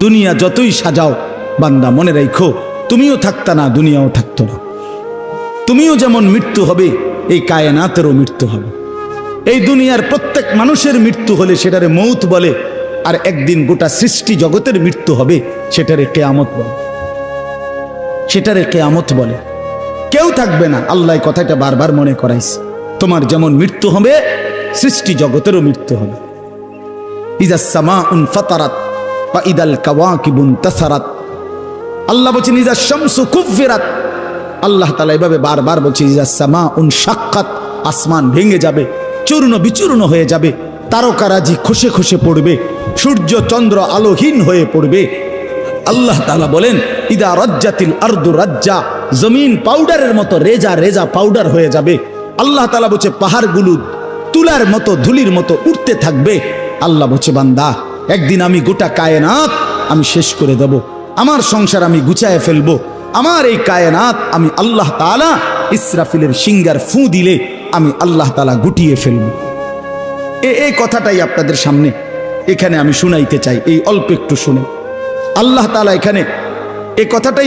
দুনিয়া যতই সাজাও বান্দা মনে রাখো তুমিও থাকতা না, দুনিয়াও থাকতো না। তুমিও যেমন মৃত্যু হবে, এই কায়নাতেরও মৃত্যু হবে। এই দুনিয়ার প্রত্যেক মানুষের মৃত্যু হলে সেটারে মৌত বলে, আর একদিন গোটা সৃষ্টি জগতের মৃত্যু হবে সেটারে কিয়ামত বলে। সেটারে কিয়ামত বলে। কেউ থাকবে না, আল্লাহ কথাটা বারবার মনে করাইছে। তোমার যেমন মৃত্যু হবে, সৃষ্টি জগতেরও মৃত্যু হবে। ইজাস সামাউন ফাতারাত ওয়া ইদাল কাওয়াকিবুন তাসারাত। আল্লাহ বলেছেন ইজাস শামসু কুফিরাত। আল্লাহ তাআলা এভাবে বারবার বলছে ইজাস সামাউন শাক্কাত, আসমান ভেঙে যাবে, চূর্ণ বিচূর্ণ হয়ে যাবে, তারকারাজি খসে খসে পড়বে, সূর্য চন্দ্র আলোহীন হয়ে পড়বে। আল্লাহ তাআলা বলেন ইদা রাজ্জাতিল আরদু রাজ্জা, জমিন পাউডারের মতো রেজা রেজা পাউডার হয়ে যাবে। আল্লাহ তাআলা বলছে পাহাড়গুলো তুলার মতো ধুলির মতো উঠতে থাকবে। আল্লাহ বলছে বান্দা একদিন আমি গোটা কায়নাত আমি শেষ করে দেব, আমার সংসার আমি গুছায় ফেলবো, আমার এই কায়নাত আমি আল্লাহ তাআলা ইসরাফিলের সিঙ্গার ফু দিলে আমি আল্লাহ তাআলা গুটিয়ে ফেলবো। এই কথাটাই আপনাদের সামনে এখানে আমি শুনাইতে চাই, এই অল্প একটু শুনে। আল্লাহ তাআলা এখানে এই কথাটাই